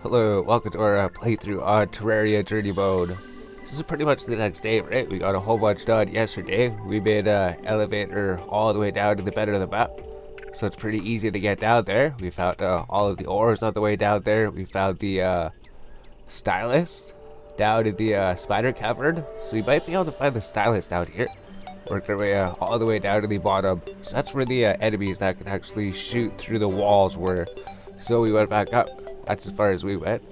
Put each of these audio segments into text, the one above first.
Hello, welcome to our playthrough on Terraria Journey mode. This is pretty much the next day, right? We got a whole bunch done yesterday. We made an elevator all the way down to the bed of the map, so it's pretty easy to get down there. We found all of the ores on the way down there. We found the stylist down in the spider cavern, so you might be able to find the stylist out here. Worked our way all the way down to the bottom, so that's where the enemies that can actually shoot through the walls were. So we went back up. That's as far as we went.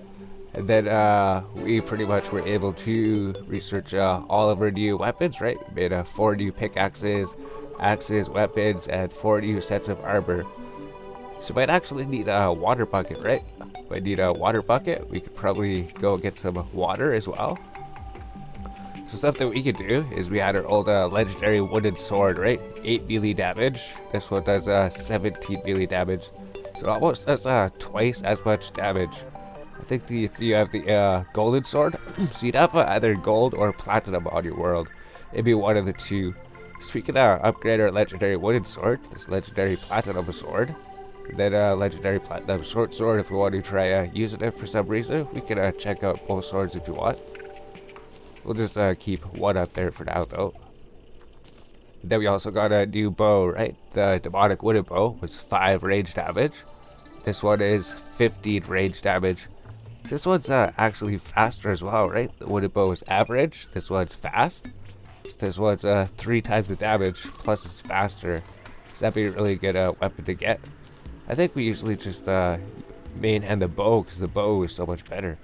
And then we pretty much were able to research all of our new weapons, right? We made 4 new pickaxes, axes, weapons, and 4 new sets of armor. So we might actually need a water bucket, right? Might need a water bucket. We could probably go get some water as well. So stuff that we could do is we had our old legendary wooden sword, right? 8 melee damage. This one does 17 melee damage. So it almost does twice as much damage. I think if you have the golden sword, so you'd have either gold or platinum on your world. It'd be one of the two. So we can upgrade our legendary wooden sword, this legendary platinum sword. And then legendary platinum short sword if we want to try using it for some reason. We can check out both swords if you want. We'll just keep one up there for now though. Then we also got a new bow, right? The demonic wooden bow was 5 range damage. This one is 15 range damage. This one's actually faster as well, right? The wooden bow is average. This one's fast. This one's 3 times the damage, plus it's faster. So that'd be a really good weapon to get. I think we usually just main-hand the bow because the bow is so much better,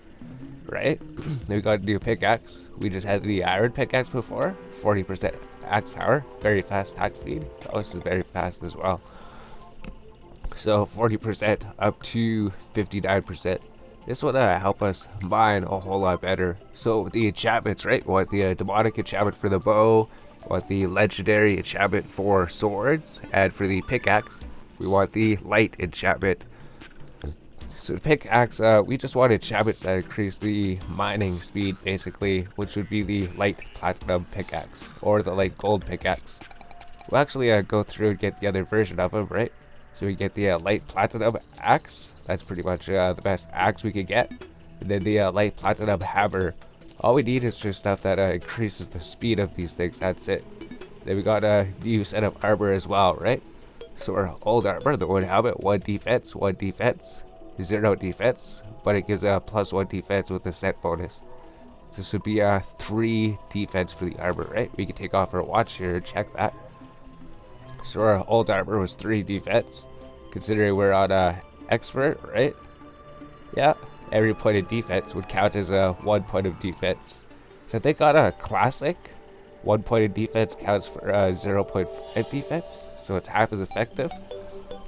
right? Then we got a new pickaxe. We just had the iron pickaxe before. 40% axe power, very fast attack speed. Oh, this is very fast as well. So 40% up to 59%. This would help us mine a whole lot better. So the enchantments, right? We want the demonic enchantment for the bow. We want the legendary enchantment for swords. And for the pickaxe, we want the light enchantment. So the pickaxe, we just want enchantments that increase the mining speed, basically, which would be the light platinum pickaxe, or the light gold pickaxe. We'll actually go through and get the other version of them, right? So we get the light platinum axe. That's pretty much the best axe we could get. And then the light platinum hammer. All we need is just stuff that increases the speed of these things, that's it. Then we got a new set of armor as well, right? So our old armor, the wood helmet, 1 defense, 1 defense. 0 defense, but it gives a +1 defense with a set bonus. This would be 3 defense for the armor, right? We can take off our watch here and check that. So our old armor was 3 defense, considering we're on expert, right? Yeah, every point of defense would count as 1 point of defense. So I think on a classic, 1 point of defense counts for 0.5 defense, so it's half as effective.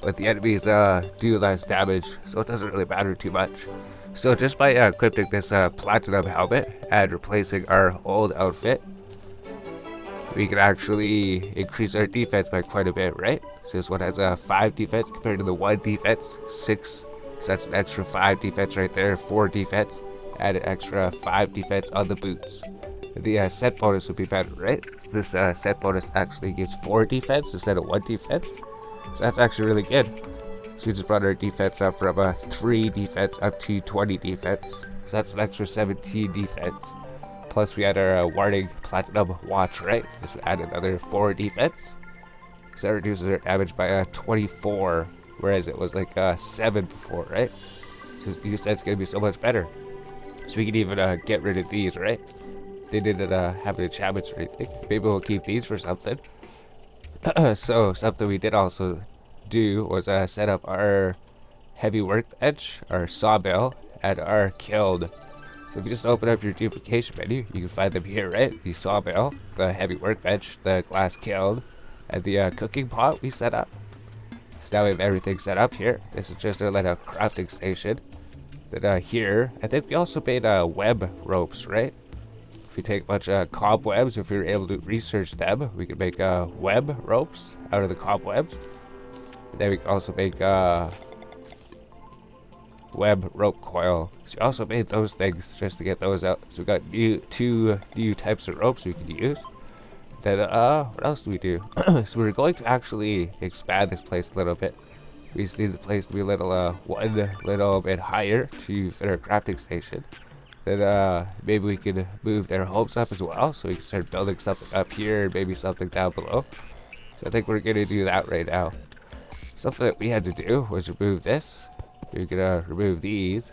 But the enemies do less damage, so it doesn't really matter too much. So just by equipping this platinum helmet and replacing our old outfit, we can actually increase our defense by quite a bit, right? So this one has 5 defense compared to the 1 defense, 6. So that's an extra 5 defense right there, 4 defense, and an extra 5 defense on the boots. The set bonus would be better, right? So this set bonus actually gives 4 defense instead of 1 defense. So that's actually really good. So we just brought our defense up from 3 defense up to 20 defense. So that's an extra 17 defense. Plus we had our warning platinum watch, right? This would add another 4 defense. So that reduces our damage by 24, whereas it was like 7 before, right? So this new set's gonna be so much better. So we can even get rid of these, right? They didn't have any enchantments or anything. Maybe we'll keep these for something. So something we did also do was set up our heavy workbench, our sawmill, and our kiln. So if you just open up your duplication menu, you can find them here, right? The sawmill, the heavy workbench, the glass kiln, and the cooking pot we set up. So now we have everything set up here. This is just a little crafting station. Then here, I think we also made web ropes, right? If we take a bunch of cobwebs, if we were able to research them, we could make web ropes out of the cobwebs. And then we can also make web rope coil. So we also made those things just to get those out. So we got 2 new types of ropes we can use. Then what else do we do? So we're going to actually expand this place a little bit. We just need the place to be a little, one little bit higher to fit our crafting station. Then maybe we could move their homes up as well, so we can start building something up here and maybe something down below. So I think we're gonna do that right now. Something that we had to do was remove this. We're gonna remove these.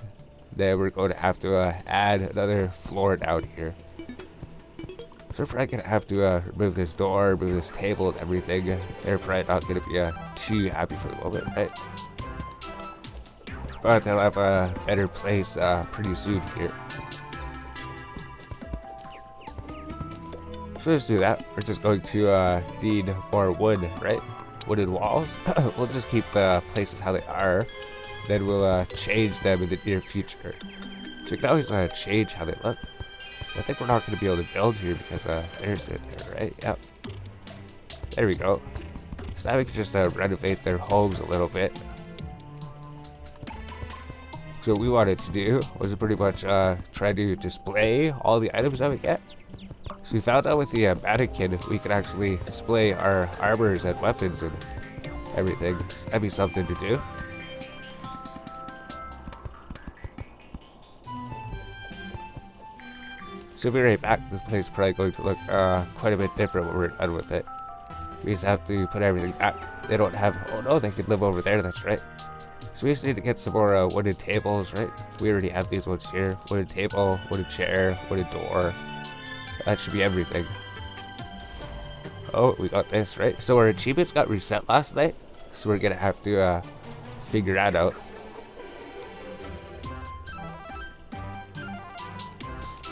Then we're going to have to add another floor down here. So we're probably gonna have to remove this door, remove this table and everything. They're probably not gonna be too happy for the moment, right? But they'll have a better place pretty soon here. So let's do that. We're just going to need more wood, right? Wooden walls. We'll just keep the places how they are. Then we'll change them in the near future. So we can always change how they look. I think we're not going to be able to build here because there's it there, right? Yep. There we go. So now we can just renovate their homes a little bit. So what we wanted to do was pretty much try to display all the items that we get. So we found out with the mannequin, we could actually display our armors and weapons and everything. So that'd be something to do. So we'll be right back. This place is probably going to look quite a bit different when we're done with it. We just have to put everything back. They don't have, oh no, they could live over there, that's right. So we just need to get some more wooden tables, right? We already have these ones here. Wooden table, wooden chair, wooden door. That should be everything. Oh, we got this, right? So our achievements got reset last night. So we're gonna have to figure that out.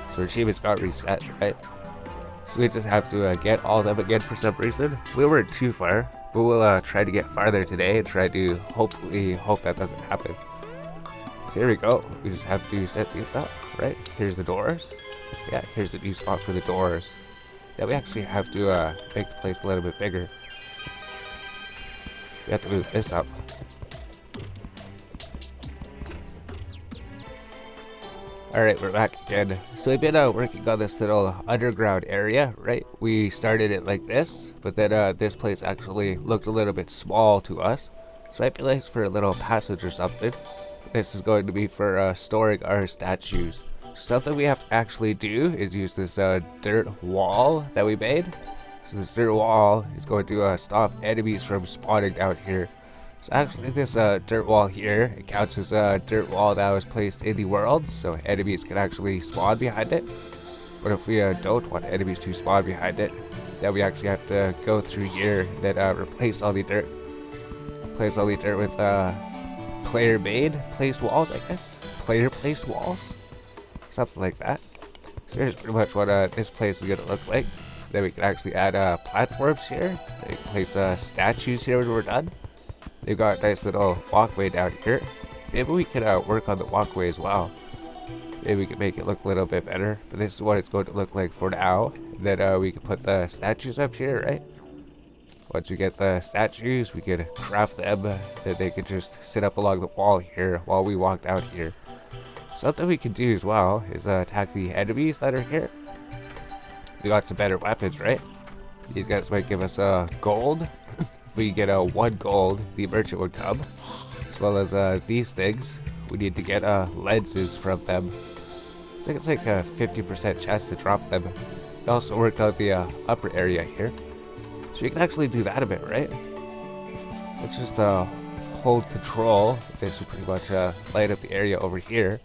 So our achievements got reset, right? So we just have to get all of them again for some reason. We weren't too far, but we'll try to get farther today and try to hopefully hope that doesn't happen. So here we go. We just have to set these up, right? Here's the doors. Yeah, here's the new spot for the doors. Yeah, we actually have to make the place a little bit bigger. We have to move this up. Alright, we're back again. So we've been working on this little underground area, right? We started it like this, but then this place actually looked a little bit small to us. So it might be nice for a little passage or something. This is going to be for storing our statues. Something we have to actually do is use this dirt wall that we made. So this dirt wall is going to stop enemies from spawning down here. So actually this dirt wall here, it counts as a dirt wall that was placed in the world, so enemies can actually spawn behind it. But if we don't want enemies to spawn behind it, then we actually have to go through here and then replace all the dirt. Replace all the dirt with player-made placed walls, I guess. Player-placed walls. Something like that. So here's pretty much what this place is going to look like. Then we can actually add platforms here. They can place statues here when we're done. They've got a nice little walkway down here. Maybe we can work on the walkway as well. Maybe we can make it look a little bit better. But this is what it's going to look like for now. Then we can put the statues up here, right? Once we get the statues, we could craft them. Then they could just sit up along the wall here while we walk down here. Something we can do as well is attack the enemies that are here. We got some better weapons, right? These guys might give us gold. If we get 1 gold, the merchant would come. As well as these things, we need to get lenses from them. I think it's like a 50% chance to drop them. We also worked out the upper area here. So we can actually do that a bit, right? Let's just hold control. This would pretty much light up the area over here.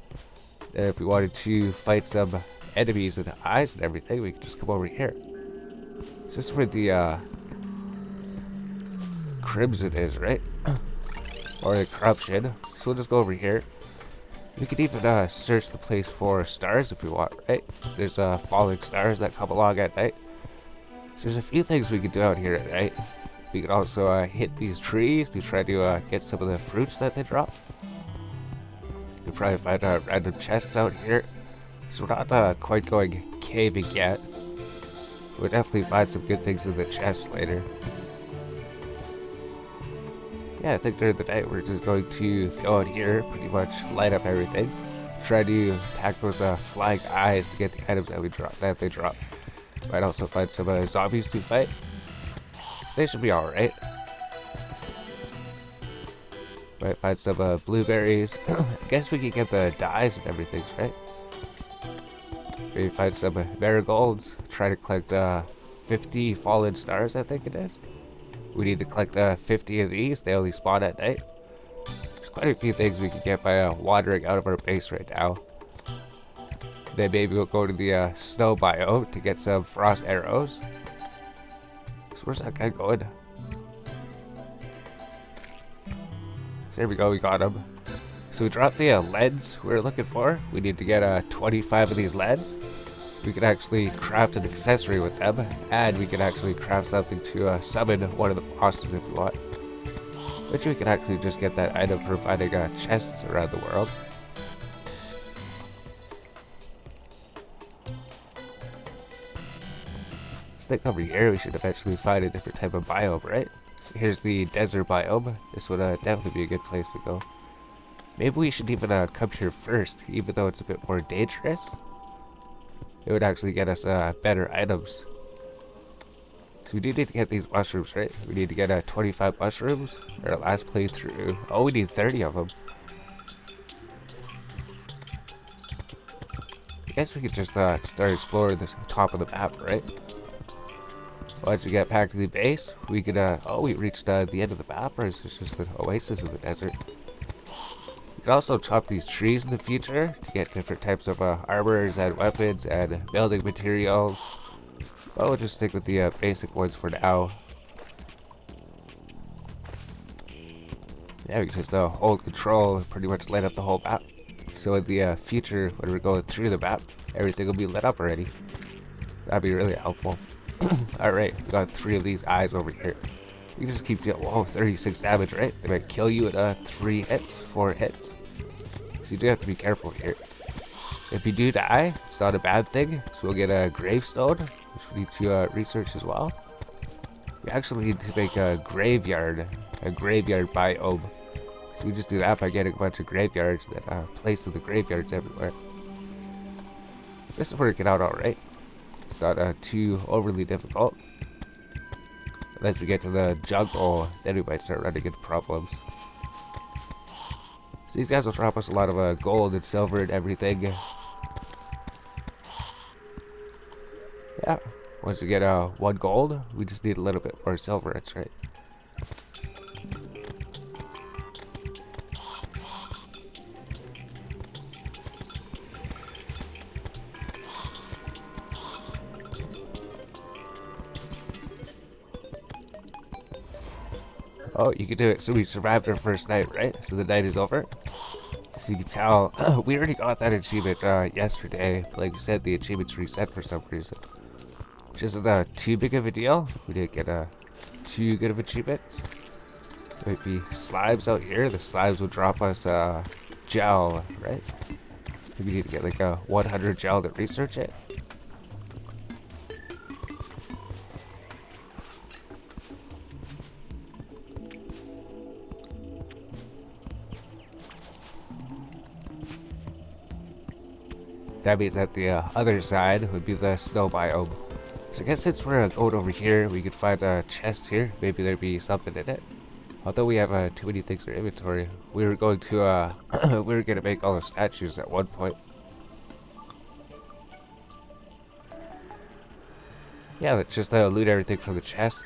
And if we wanted to fight some enemies with the eyes and everything, we could just come over here. So this is where the crimson is, right? Or the corruption. So we'll just go over here. We could even search the place for stars if we want, right? There's falling stars that come along at night. So there's a few things we could do out here at night. We could also hit these trees to try to get some of the fruits that they drop. You'll probably find random chests out here. So we're not quite going caving yet. We'll definitely find some good things in the chests later. Yeah, I think during the night we're just going to go out here, pretty much light up everything. Try to attack those flying eyes to get the items that they drop. Might also find some zombies to fight. So they should be alright. Might find some blueberries. I guess we could get the dyes and everything, right? Maybe find some marigolds. Try to collect 50 fallen stars, I think it is. We need to collect 50 of these. They only spawn at night. There's quite a few things we can get by wandering out of our base right now. Then maybe we'll go to the snow biome to get some frost arrows. So where's that guy going? So there we go, we got him. So we dropped the leads we were looking for. We need to get 25 of these leads. We can actually craft an accessory with them, and we can actually craft something to summon one of the bosses if we want. Which we can actually just get that item for finding chests around the world. I think over here we should eventually find a different type of biome, right? So here's the desert biome. This would definitely be a good place to go. Maybe we should even come here first, even though it's a bit more dangerous. It would actually get us better items. So we do need to get these mushrooms, right? We need to get 25 mushrooms. Our last playthrough. Oh, we need 30 of them. I guess we could just start exploring the top of the map, right? Once we get back to the base, we could, oh, we reached the end of the map, or is this just an oasis in the desert? We can also chop these trees in the future to get different types of armors and weapons and building materials. But we'll just stick with the basic ones for now. Yeah, we can just hold control and pretty much light up the whole map. So in the future, when we're going through the map, everything will be lit up already. That'd be really helpful. Alright, we got 3 of these eyes over here. You can just keep dealing. Whoa, 36 damage, right? They might kill you at 3 hits, 4 hits. So you do have to be careful here. If you do die, it's not a bad thing. So we'll get a gravestone, which we need to research as well. We actually need to make a graveyard biome. So we just do that by getting a bunch of graveyards that place in the graveyards everywhere. This is working out alright. It's not too overly difficult. Unless we get to the jungle, then we might start running into problems. So these guys will drop us a lot of gold and silver and everything. Yeah, once we get 1 gold, we just need a little bit more silver, that's right. Oh, you can do it. So we survived our first night, right? So the night is over. So you can tell, we already got that achievement yesterday. Like we said, the achievement's reset for some reason. Which isn't too big of a deal. We didn't get too good of achievements. There might be slimes out here. The slimes will drop us gel, right? We need to get like a 100 gel to research it. That means that the other side would be the snow biome. So I guess since we're going over here, we could find a chest here. Maybe there'd be something in it. Although we have too many things in our inventory. We were going to, we were going to make all the statues at one point. Yeah, let's just loot everything from the chest.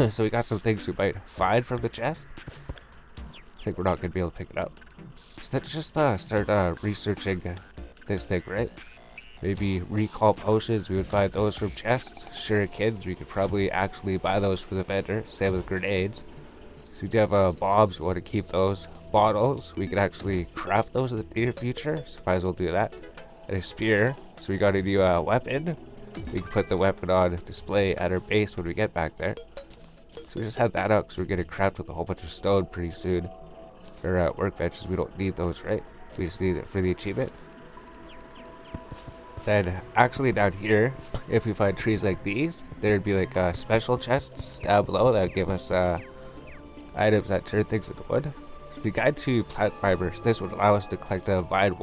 So we got some things we might find from the chest. I think we're not going to be able to pick it up. So let's just start researching this thing, right? Maybe recall potions, we would find those from chests. Shurikens, we could probably actually buy those from the vendor. Same with grenades. So we do have bombs, we want to keep those. Bottles, we could actually craft those in the near future, so might as well do that. And a spear, so we got a new weapon. We can put the weapon on display at our base when we get back there. So we just have that out because we're going to craft with a whole bunch of stone pretty soon. Or workbenches, we don't need those, right? We just need it for the achievement. Then actually down here, if we find trees like these, there'd be like special chests down below that would give us items that turn things into wood. So the guide to plant fibers, this would allow us to collect vine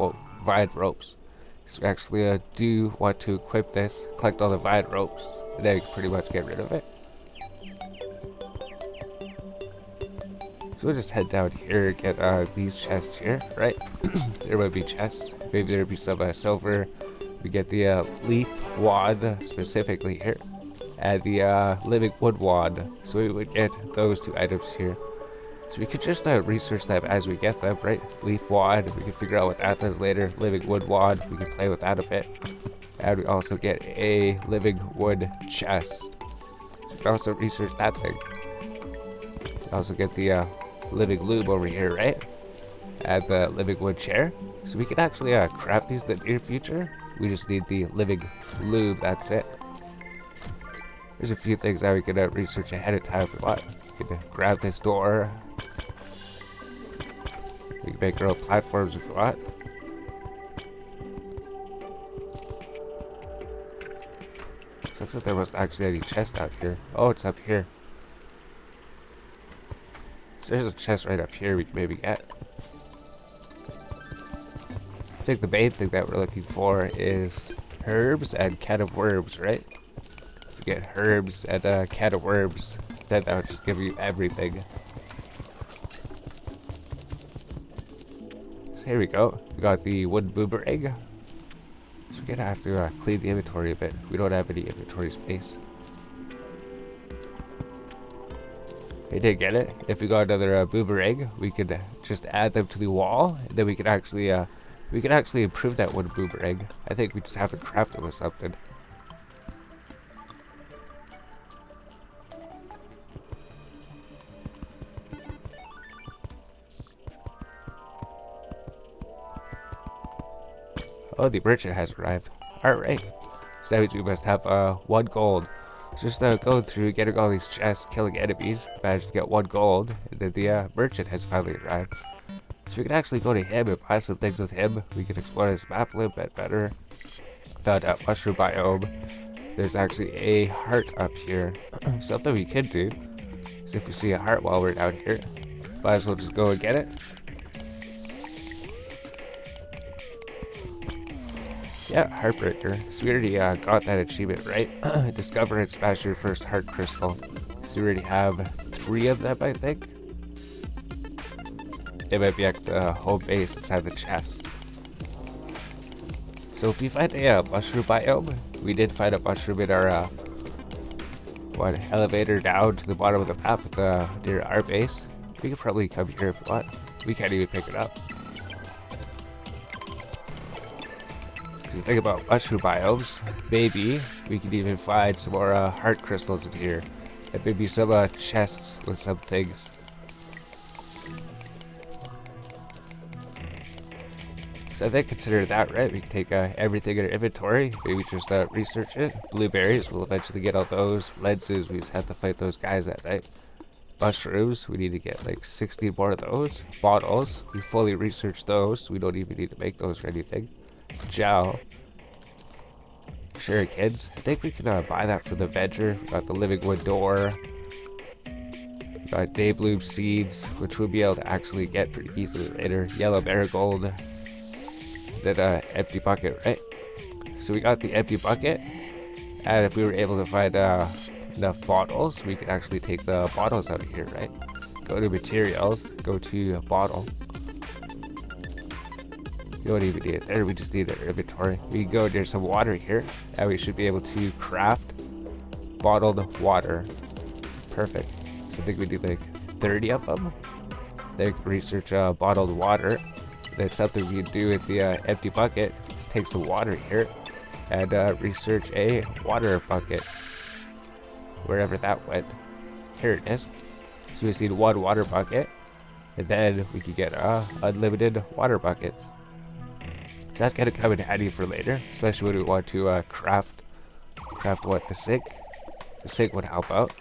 ropes. So we actually do want to equip this, collect all the vine ropes, and then we can pretty much get rid of it. So So we'll just head down here, get these chests here, right? There might be chests. Maybe there'll be some silver. We get the leaf wad specifically here. And the living wood wad. So we would get those 2 items here. So we could just research them as we get them, right? Leaf wad, we can figure out what that does later. Living wood wad, we can play with that a bit. And we also get a living wood chest. So we can also research that thing. We also get the living lube over here, right? And the living wood chair. So we can actually craft these in the near future. We just need the living lube, that's it. There's a few things that we can research ahead of time if we want. We can grab this door. We can make our own platforms if we want. Looks like there wasn't actually any chest out here. Oh, it's up here. So there's a chest right up here we can maybe get. I think the main thing that we're looking for is herbs and can of worms, right? If you get herbs and a can of worms, then that would just give you everything. So here we go. We got the wooden boomerang. So we're gonna have to clean the inventory a bit. We don't have any inventory space. I did get it. If we got another boomerang, we could just add them to the wall, and then we could actually improve that wooden boomerang. I think we just have to craft it with something. Oh, the merchant has arrived. Alright. So that means we must have 1 gold. Just going through, getting all these chests, killing enemies, managed to get 1 gold, and then the merchant has finally arrived. So we can actually go to him and buy some things with him. We can explore this map a little bit better. Found out mushroom biome. There's actually a heart up here. Something we could do is if we see a heart while we're down here, might as well just go and get it. Yeah, Heartbreaker. So we already got that achievement, right? Discover and smash your first heart crystal. So we already have 3 of them, I think. It might be at the home base inside the chest. So if we find a mushroom biome, we did find a mushroom in our elevator down to the bottom of the map near our base. We could probably come here if we want. We can't even pick it up. The thing about mushroom biomes, maybe we could even find some more heart crystals in here, and maybe some chests with some things. So I think consider that, right? We can take everything in our inventory, maybe just research it. Blueberries, we'll eventually get all those. Lenses, we just have to fight those guys at night. Mushrooms, we need to get like 60 more of those. Bottles, we fully researched those, so we don't even need to make those or anything. Gel. Sure, kids. I think we can buy that for the vendor. We got the living wood door. We got daybloom seeds, which we'll be able to actually get pretty easily later. Yellow marigold. Then empty bucket, right? So we got the empty bucket, and if we were able to find enough bottles, we could actually take the bottles out of here, right? Go to materials, go to bottle. We don't even need it there, we just need our inventory. We can go near some water here, and we should be able to craft bottled water. Perfect. So I think we need like 30 of them. Then we can research bottled water. That's something we can do with the empty bucket. Just take some water here, and research a water bucket. Wherever that went. Here it is. So we just need 1 water bucket, and then we can get unlimited water buckets. So that's gonna come in handy for later, especially when we want to craft what, the sink? The sink would help out.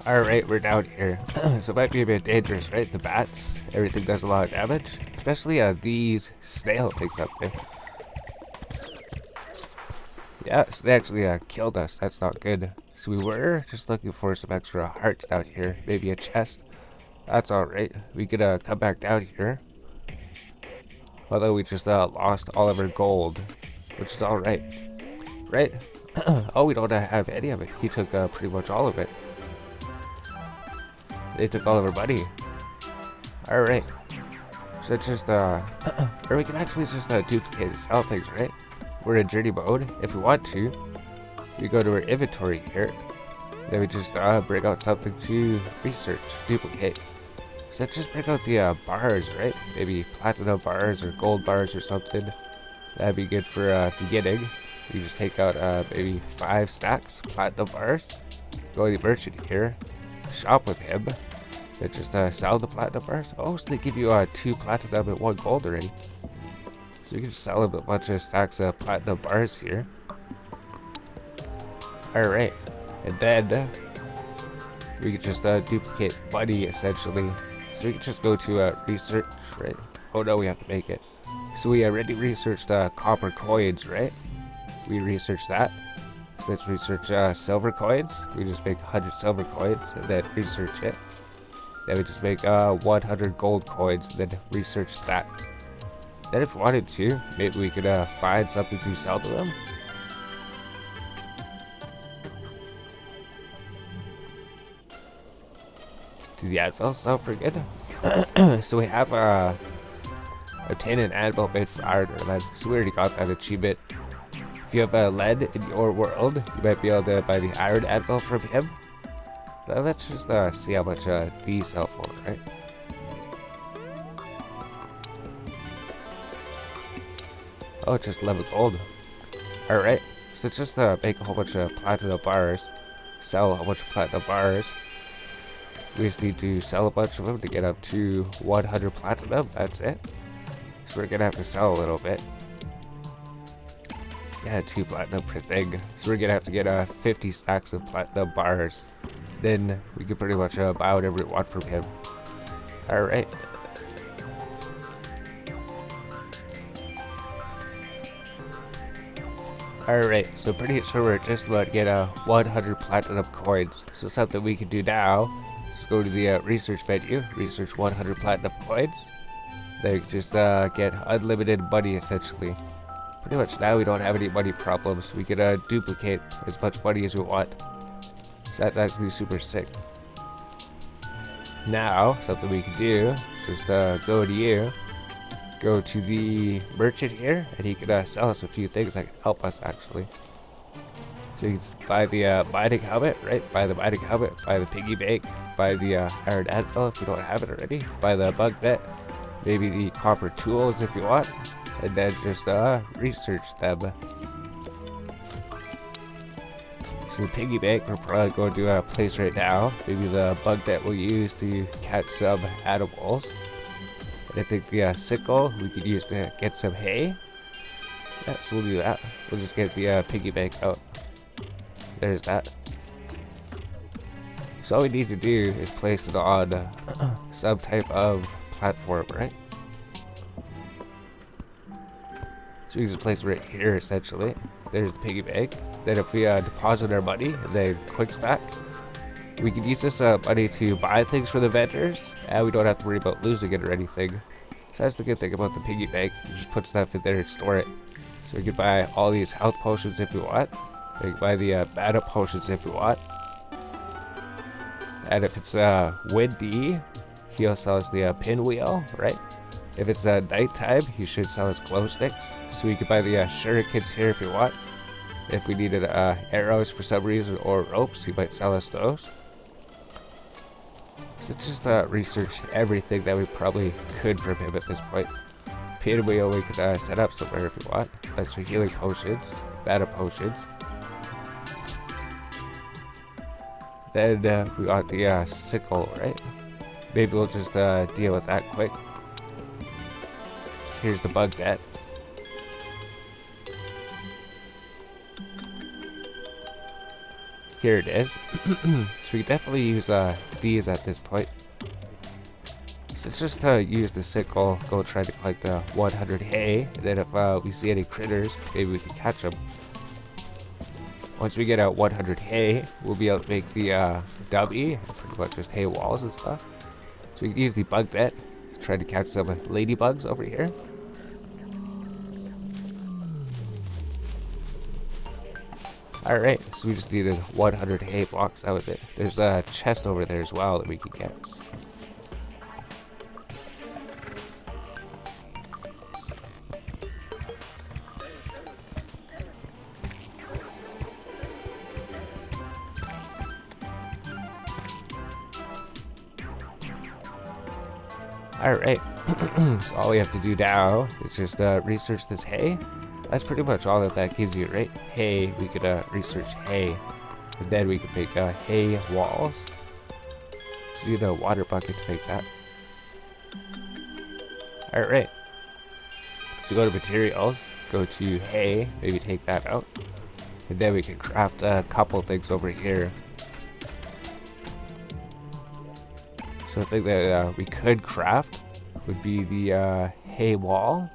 Alright, we're down here. So it might be a bit dangerous, right? The bats, everything does a lot of damage. Especially these snail things up there. Yeah, so they actually killed us. That's not good. So we were just looking for some extra hearts down here. Maybe a chest. That's alright. We could come back down here. Although we just lost all of our gold. Which is alright. Right? Oh, we don't have any of it. He took pretty much all of it. They took all of our money. Alright. So it's just, or we can actually just duplicate and sell things, right? We're in journey mode. If we want to, we go to our inventory here. Then we just bring out something to research, duplicate. So let's just bring out the bars, right? Maybe platinum bars or gold bars or something. That'd be good for beginning. We just take out maybe 5 stacks, platinum bars. Go to the merchant here, shop with him, then just sell the platinum bars. Oh, so they give you 2 platinum and 1 gold already. So you can sell him a bunch of stacks of platinum bars here. Alright, and then we can just duplicate money essentially. So we can just go to research, right? Oh no, we have to make it. So we already researched copper coins, right? We researched that. So let's research silver coins. We just make 100 silver coins and then research it. Then we just make 100 gold coins and then research that. Then if we wanted to, maybe we could find something to sell to them. Do the anvil sell for good? So we have obtain an anvil made from iron or lead. So we already got that achievement. If you have lead in your world, you might be able to buy the iron anvil from him. Now let's just see how much these sell for, right? Oh, it's just 11 gold. Alright, so let's just make a whole bunch of platinum bars. Sell a whole bunch of platinum bars. We just need to sell a bunch of them to get up to 100 platinum, that's it. So we're gonna have to sell a little bit. Yeah, 2 platinum per thing. So we're gonna have to get 50 stacks of platinum bars. Then we can pretty much buy whatever we want from him. Alright. Alright, so pretty sure we're just about to get 100 platinum coins. So something we can do now, just go to the research menu, research 100 platinum coins. Then you can just get unlimited money essentially. Pretty much now we don't have any money problems. We can duplicate as much money as we want. So that's actually super sick. Now, something we can do, just go to you. Go to the merchant here, and he can sell us a few things that can help us actually. So you can buy the mining helmet, right? Buy the mining helmet, buy the piggy bank, buy the iron anvil if you don't have it already, buy the bug net, maybe the copper tools if you want, and then just research them. So the piggy bank we're probably going to place right now. Maybe the bug net we'll use to catch some animals. I think the sickle we could use to get some hay. Yeah, so we'll do that. We'll just get the piggy bank out. There's that. So all we need to do is place it on some type of platform, right? So we can just place it right here essentially. There's the piggy bank. Then if we deposit our money and then quick stack, we can use this money to buy things for the vendors, and we don't have to worry about losing it or anything. So that's the good thing about the piggy bank. You just put stuff in there and store it. So we can buy all these health potions if we want. We can buy the mana potions if we want. And if it's windy, he'll sell us the pinwheel, right? If it's nighttime, he should sell us glow sticks. So we can buy the shurikens here if we want. If we needed arrows for some reason or ropes, he might sell us those. So just research everything that we probably could from him at this point. Pinwheel we could set up somewhere if we want. That's for healing potions, mana potions. Then we got the sickle, right? Maybe we'll just deal with that quick. Here's the bug net. Here it is. So we definitely use these at this point. So let's just use the sickle, go try to collect 100 hay, and then if we see any critters, maybe we can catch them. Once we get 100 hay, we'll be able to make the dummy, pretty much just hay walls and stuff. So we can use the bug net to try to catch some ladybugs over here. Alright, so we just needed 100 hay blocks, that was it. There's a chest over there as well that we could get. Alright, so all we have to do now is just research this hay. That's pretty much all that gives you, right? Hay, we could research hay. And then we could make hay walls. So you need a water bucket to make that. Alright. So go to materials, go to hay, maybe take that out. And then we can craft a couple things over here. So the thing that we could craft would be the hay wall.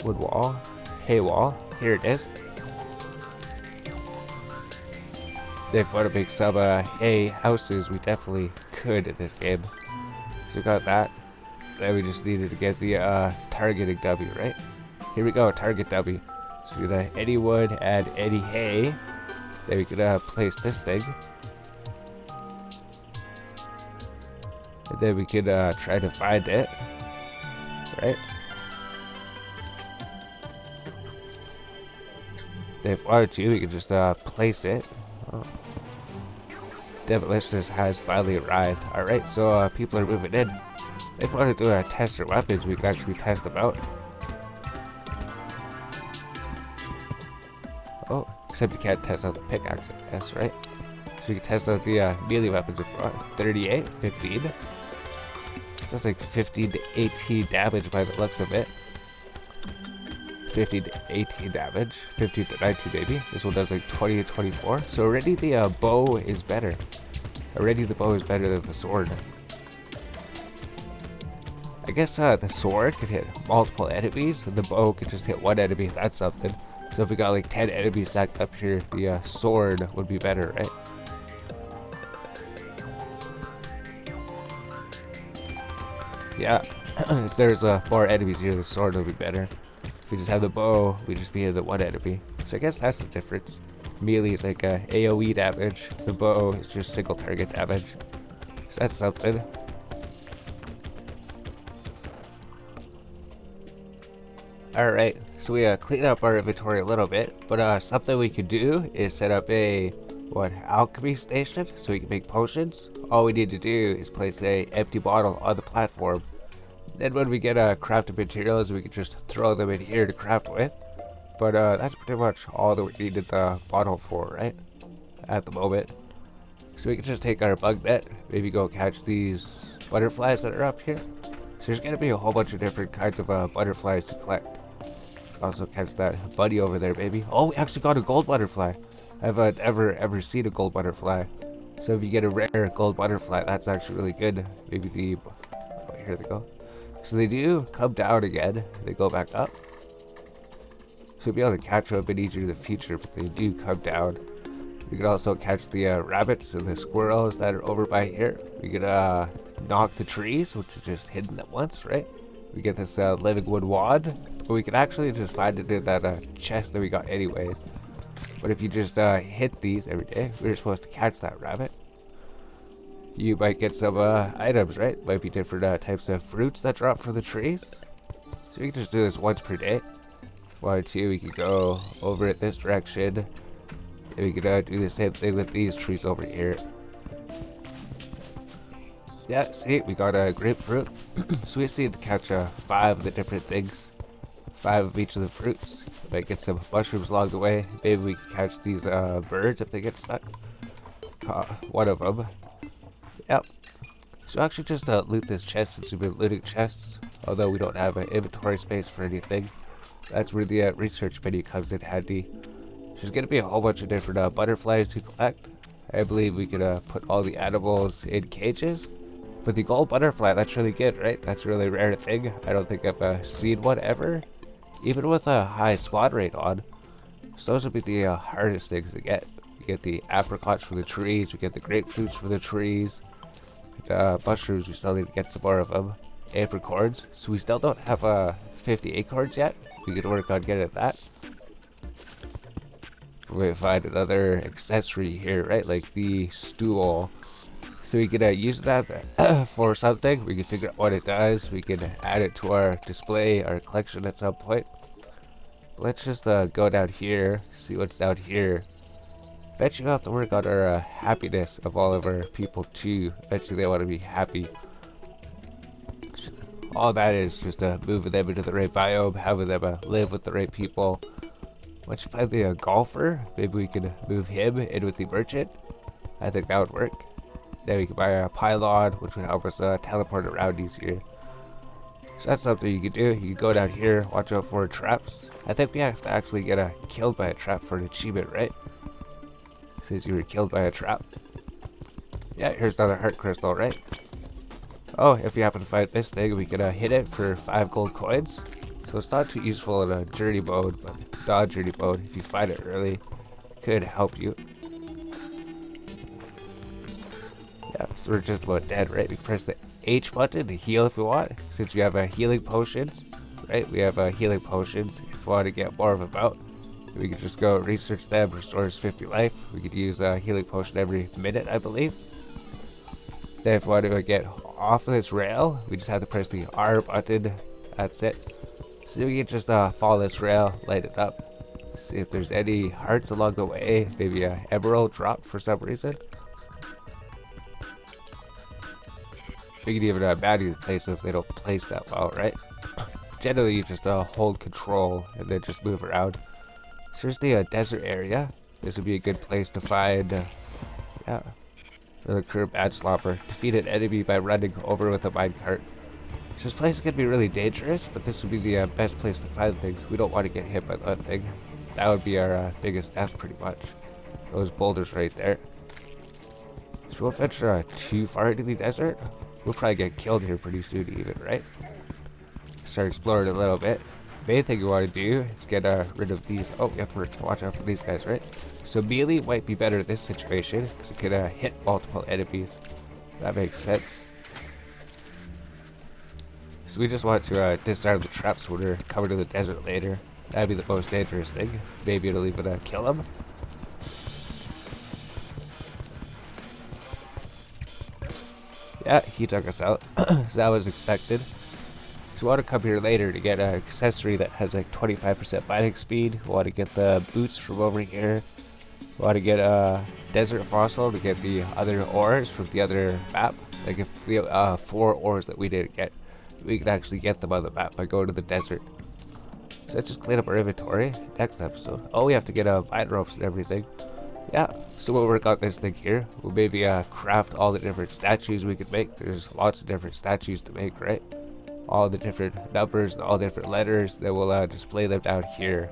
Wood wall. Hay wall. Here it is. Then if we want to make some hay houses, we definitely could in this game. So we got that. Then we just needed to get the targeting W, right? Here we go, target W. So we're gonna any wood, add any hay. Then we could place this thing. And then we could try to find it. Right? Then if we wanted to, we could just place it. Oh. Demolitionist has finally arrived. Alright, so people are moving in. If we want to do test their weapons, we can actually test them out. Oh, except you can't test out the pickaxe, I guess, right? So we can test out the melee weapons if we want. 38, 15. That's like 15 to 18 damage by the looks of it. 15 to 18 damage. 15 to 19 maybe. This one does like 20 to 24. So already the bow is better. Already the bow is better than the sword. I guess the sword could hit multiple enemies, and the bow could just hit one enemy. That's something. So if we got like 10 enemies stacked up here, the sword would be better, right? Yeah, if there's more enemies here, the sword would be better. If we just have the bow, we just be hitting the one enemy. So I guess that's the difference. Melee is like AoE damage. The bow is just single target damage. So that's something. Alright, so we cleaned up our inventory a little bit, but something we could do is set up a, Alchemy Station, so we can make potions. All we need to do is place a empty bottle on the platform. Then when we get crafted materials, we can just throw them in here to craft with. But that's pretty much all that we needed the bottle for, right? At the moment. So we can just take our bug net, maybe go catch these butterflies that are up here. So there's gonna be a whole bunch of different kinds of butterflies to collect. Also catch that bunny over there, baby. Oh, we actually got a gold butterfly. I've ever seen a gold butterfly. So if you get a rare gold butterfly, that's actually really good. Maybe the... Oh, here they go. So they do come down again. They go back up. So you'll be able to catch them a bit easier in the future, but they do come down. We could also catch the rabbits and the squirrels that are over by here. We could knock the trees, which is just hidden at once, right? We get this living wood wad. But we could actually just find it in that chest that we got anyways. But if you just hit these every day, we're supposed to catch that rabbit. You might get some items, right? Might be different types of fruits that drop from the trees. So we can just do this once per day. If we wanted to, we could go over it this direction. Then we could do the same thing with these trees over here. Yeah, see, we got a grapefruit. So we just need to catch 5 of the different things. 5 of each of the fruits. Might get some mushrooms along the way. Maybe we can catch these birds if they get stuck. One of them. Yep. So actually just loot this chest since we've been looting chests. Although we don't have an inventory space for anything. That's where the research menu comes in handy. There's going to be a whole bunch of different butterflies to collect. I believe we could put all the animals in cages. But the gold butterfly, that's really good, right? That's a really rare thing. I don't think I've seen one ever. Even with a high spawn rate on. So those would be the hardest things to get. We get the apricots from the trees. We get the grapefruits from the trees. The mushrooms, we still need to get some more of them. Apricorns. So we still don't have 50 acorns yet. We could work on getting that. we find another accessory here, right? Like the stool. So we can use that for something. We can figure out what it does. We can add it to our display, our collection at some point. Let's just go down here, see what's down here. Eventually we'll have to work on our happiness of all of our people too. Eventually they want to be happy. All that is just moving them into the right biome, having them live with the right people. Once you find the golfer, maybe we can move him in with the merchant. I think that would work. Then we can buy a pylon, which would help us teleport around easier. So that's something you can do. You can go down here, watch out for traps. I think we have to actually get killed by a trap for an achievement, right? Says you were killed by a trap. Yeah, here's another heart crystal, right? Oh, if we happen to find this thing, we can hit it for 5 gold coins. So it's not too useful in a journey mode, but non-journey mode, if you find it early, could help you. Yeah, so we're just about dead, right? We can press the H button to heal if we want. Since we have healing potions, right? We have healing potions. If we want to get more of them out, we can just go research them, restores 50 life. We could use a healing potion every minute, I believe. Then if we want to get off of this rail, we just have to press the R button. That's it. So we can just follow this rail, light it up. See if there's any hearts along the way. Maybe an emerald drop for some reason. We can even manually place them if they don't place that well, right? Generally, you just hold control and then just move around. So here's the desert area. This would be a good place to find, yeah, the crew badge slopper. Defeat an enemy by running over with a minecart. So this place could be really dangerous, but this would be the best place to find things. We don't want to get hit by that thing. That would be our biggest death, pretty much. Those boulders right there. So we'll venture too far into the desert. We'll probably get killed here pretty soon even, right? Start exploring a little bit. Main thing you want to do is get rid of these. Oh, you have to watch out for these guys, right? So melee might be better in this situation because it could hit multiple enemies. That makes sense. So we just want to disarm the traps when we're coming to the desert later. That'd be the most dangerous thing. Maybe it'll even kill them. Yeah, he took us out. So that was expected. So we want to come here later to get an accessory that has like 25% mining speed. We want to get the boots from over here. We want to get a desert fossil to get the other ores from the other map. Like if we have 4 ores that we didn't get, we can actually get them on the map by going to the desert. So let's just clean up our inventory. Next episode. Oh, we have to get vine ropes and everything. Yeah, so we'll work out this thing here. We'll maybe craft all the different statues we could make. There's lots of different statues to make, right? All the different numbers and all different letters. Then we'll display them down here.